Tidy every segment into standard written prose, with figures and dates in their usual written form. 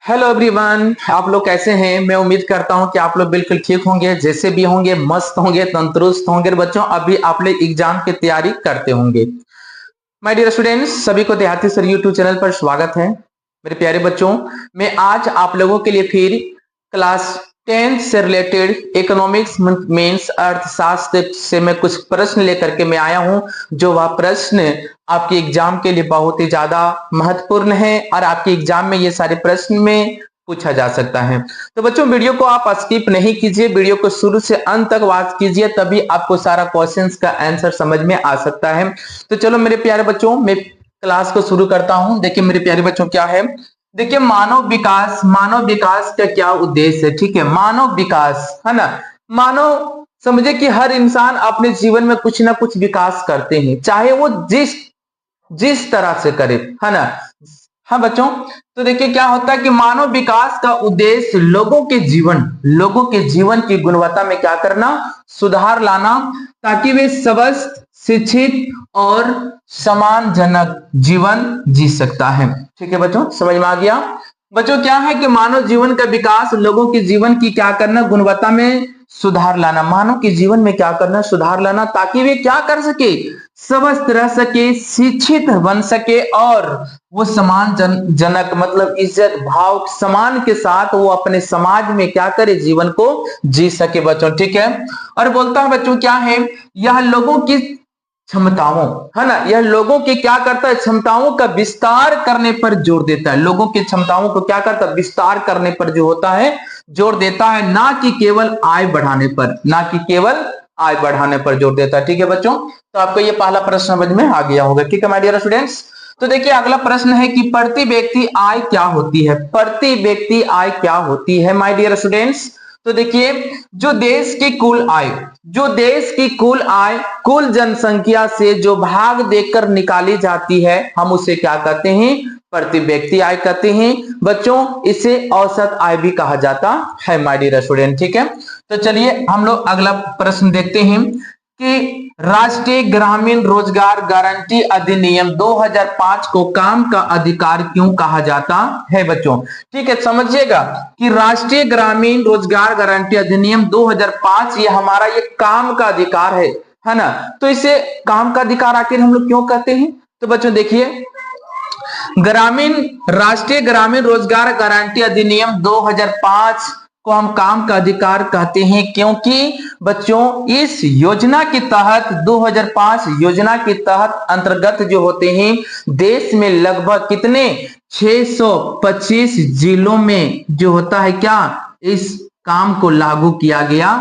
Hello everyone, आप लोग कैसे हैं। मैं उम्मीद करता हूं कि आप लोग बिल्कुल ठीक होंगे, जैसे भी होंगे मस्त होंगे, तंदुरुस्त होंगे। बच्चों, अभी आप लोग एग्जाम की तैयारी करते होंगे। माय डियर स्टूडेंट्स, सभी को देहाती सर यूट्यूब चैनल पर स्वागत है। मेरे प्यारे बच्चों, मैं आज आप लोगों के लिए फिर क्लास 10 से रिलेटेड इकोनॉमिक्स मीन्स अर्थशास्त्र से मैं कुछ प्रश्न लेकर के मैं आया हूं, जो वह प्रश्न आपके एग्जाम के लिए बहुत ही ज्यादा महत्वपूर्ण है और आपके एग्जाम में ये सारे प्रश्न में पूछा जा सकता है। तो बच्चों, वीडियो को आप स्किप नहीं कीजिए, वीडियो को शुरू से अंत तक वॉच कीजिए, तभी आपको सारा क्वेश्चंस का आंसर समझ में आ सकता है। तो चलो मेरे प्यारे बच्चों, मैं क्लास को शुरू करता हूं। देखिए मेरे प्यारे बच्चों, क्या है, देखिए मानव विकास का क्या उद्देश्य है। ठीक है, मानव विकास है ना। मानव समझे कि हर इंसान अपने जीवन में कुछ ना कुछ विकास करते हैं, चाहे वो जिस जिस तरह से करे, है ना। हाँ बच्चों, तो देखिए क्या होता है कि मानव विकास का उद्देश्य लोगों के जीवन की गुणवत्ता में क्या करना, सुधार लाना, ताकि वे स्वस्थ, शिक्षित और सम्मानजनक जीवन जी सकता है। ठीक है बच्चों, समझ में आ गया। बच्चों, क्या है कि मानव जीवन का विकास लोगों के जीवन की क्या करना, गुणवत्ता में सुधार लाना। मानव के जीवन में क्या करना, सुधार लाना, ताकि वे क्या कर सके, स्वस्थ रह सके, शिक्षित बन सके और वो समान जनक मतलब इज्जत भाव सम्मान के साथ वो अपने समाज में क्या करे, जीवन को जी सके बच्चों। ठीक है, और बोलता है बच्चों क्या है, यह लोगों की क्षमताओं, है ना, यह लोगों की क्या करता है, क्षमताओं का विस्तार करने पर जोर देता है। लोगों की क्षमताओं को क्या करता है, विस्तार करने पर जो होता है जोर देता है, ना कि केवल आय बढ़ाने पर, ना कि केवल आय बढ़ाने पर जोर देता है। ठीक है बच्चों, तो आपको ये पहला प्रश्न समझ में आ गया होगा। ठीक है माय डियर स्टूडेंट्स, तो देखिए अगला प्रश्न है कि प्रति व्यक्ति आय क्या होती है। प्रति व्यक्ति आय क्या होती है माय डियर स्टूडेंट्स। तो देखिए, जो देश की कुल आय कुल जनसंख्या से जो भाग देकर निकाली जाती है, हम उसे क्या कहते हैं, प्रति व्यक्ति आय कहते हैं बच्चों। इसे औसत आय भी कहा जाता है माय डियर स्टूडेंट। ठीक है, तो चलिए हम लोग अगला प्रश्न देखते हैं कि राष्ट्रीय ग्रामीण रोजगार गारंटी अधिनियम 2005 को काम का अधिकार क्यों कहा जाता है बच्चों। ठीक है, समझिएगा कि राष्ट्रीय ग्रामीण रोजगार गारंटी अधिनियम 2005 ये हमारा ये काम का अधिकार है ना। तो इसे काम का अधिकार आखिर हम लोग क्यों कहते हैं, तो बच्चों देखिए, राष्ट्रीय ग्रामीण रोजगार गारंटी अधिनियम 2005 को हम काम का अधिकार कहते हैं, क्योंकि बच्चों इस योजना के तहत 2005 योजना के तहत अंतर्गत जो होते हैं, देश में लगभग कितने 625 जिलों में जो होता है क्या, इस काम को लागू किया गया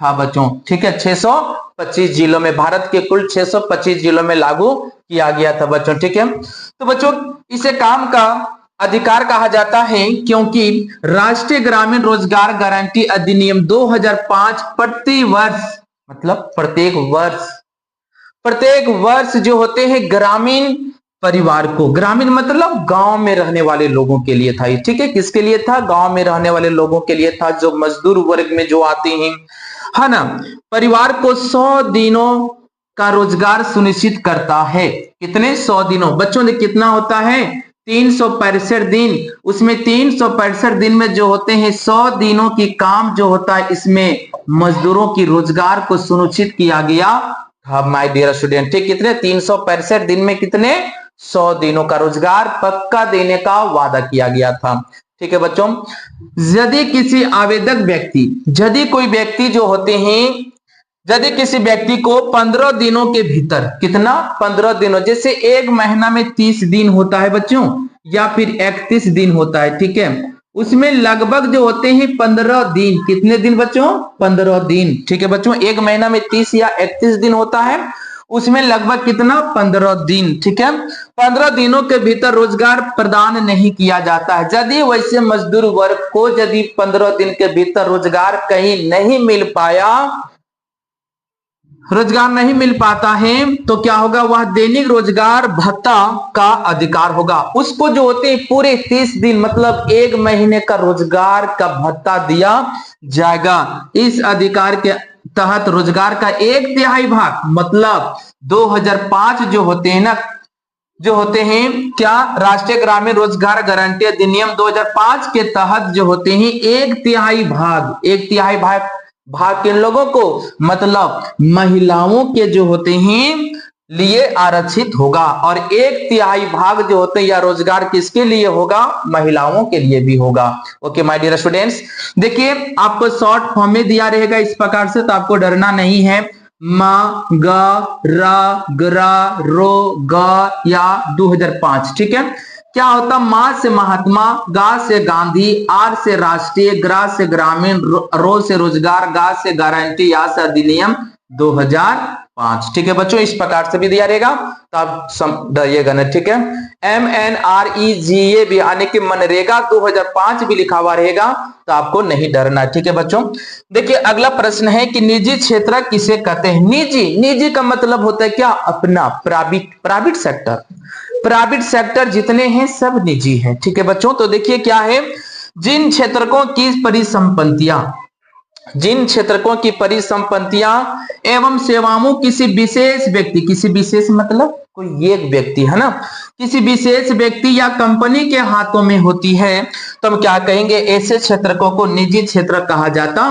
था बच्चों। ठीक है, 625 जिलों में, भारत के कुल 625 जिलों में लागू किया गया था बच्चों। ठीक है, तो बच्चों इसे काम का अधिकार कहा जाता है, क्योंकि राष्ट्रीय ग्रामीण रोजगार गारंटी अधिनियम 2005 प्रति वर्ष मतलब प्रत्येक वर्ष जो होते हैं ग्रामीण परिवार को, ग्रामीण मतलब गांव में रहने वाले लोगों के लिए था। ठीक है, किसके लिए था, गांव में रहने वाले लोगों के लिए था, जो मजदूर वर्ग में जो आते हैं, है ना। परिवार को 100 दिनों का रोजगार सुनिश्चित करता है। कितने, 100 दिनों बच्चों ने, कितना होता है 365 दिन। उसमें 365 दिन में जो होते हैं 100 दिनों की काम जो होता है, इसमें मजदूरों की रोजगार को सुनिश्चित किया गया था माय डियर स्टूडेंट। ठीक, कितने 365 दिन में कितने 100 दिनों का रोजगार पक्का देने का वादा किया गया था। ठीक है बच्चों, यदि किसी आवेदक व्यक्ति, यदि कोई व्यक्ति जो होते हैं, यदि किसी व्यक्ति को 15 दिनों के भीतर, कितना 15 दिनों, जैसे एक महीना में 30 दिन होता है बच्चों, या फिर 31 दिन होता है। ठीक है, उसमें लगभग जो होते हैं 15 दिन, कितने दिन बच्चों, 15 दिन। ठीक है बच्चों, एक महीना में 30 या 31 दिन होता है, उसमें लगभग कितना 15 दिन। ठीक है, 15 दिनों के भीतर रोजगार प्रदान नहीं किया जाता है। यदि वैसे मजदूर वर्ग को यदि 15 दिन के भीतर रोजगार कहीं नहीं मिल पाया, रोजगार नहीं मिल पाता है, तो क्या होगा, वह दैनिक रोजगार भत्ता का अधिकार होगा। उसको जो होते हैं पूरे 30 दिन मतलब एक महीने का रोजगार का भत्ता दिया जाएगा। इस अधिकार के तहत रोजगार का 1/3 भाग मतलब 2005 जो होते हैं ना, जो होते हैं क्या, राष्ट्रीय ग्रामीण रोजगार गारंटी अधिनियम 2005 के तहत जो होते हैं एक तिहाई भाग किन लोगों को, मतलब महिलाओं के जो होते हैं लिए आरक्षित होगा, और एक तिहाई भाग जो होते हैं या रोजगार किसके लिए होगा, महिलाओं के लिए भी होगा। ओके माय डियर स्टूडेंट्स, देखिए आपको शॉर्ट फॉर्म में दिया रहेगा इस प्रकार से, तो आपको डरना नहीं है। म ग र ग्र रो ग या 2005, ठीक है। क्या होता, माँ से महात्मा, गा से गांधी, आर से राष्ट्रीय, ग्रा से ग्रामीण, रो से रोजगार, गा से गारंटी, या से अधिनियम 2005, ठीक है बच्चों। इस प्रकार से भी दिया रहेगा, तो आप डरिएगा ना, ठीक है। MNREGA भी यानी कि मनरेगा 2005 भी लिखा हुआ रहेगा, तो आपको नहीं डरना, ठीक है बच्चों। देखिए अगला प्रश्न है कि निजी क्षेत्र किसे कहते हैं। निजी का मतलब होता है क्या, अपना, प्राइवेट सेक्टर जितने हैं सब निजी हैं, ठीक है बच्चों। तो देखिए क्या है, जिन क्षेत्रकों की परिसंपत्तियां एवं सेवाओं किसी विशेष मतलब कोई एक व्यक्ति है ना, किसी विशेष व्यक्ति या कंपनी के हाथों में होती है, तो हम क्या कहेंगे, ऐसे क्षेत्रकों को निजी क्षेत्र कहा जाता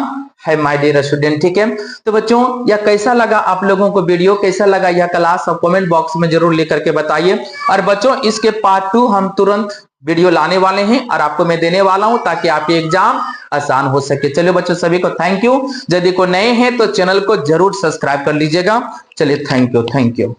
है माय डियर स्टूडेंट, ठीक है। तो बच्चों यह कैसा लगा आप लोगों को, वीडियो कैसा लगा यह क्लास, सब कमेंट बॉक्स में जरूर लिख करके बताइए। और बच्चों इसके पार्ट 2 हम तुरंत वीडियो लाने वाले हैं और आपको मैं देने वाला हूं, ताकि आपके एग्जाम आसान हो सके। चलिए बच्चों सभी को थैंक यू। यदि कोई नए हैं तो चैनल को जरूर सब्सक्राइब कर लीजिएगा। चलिए थैंक यू।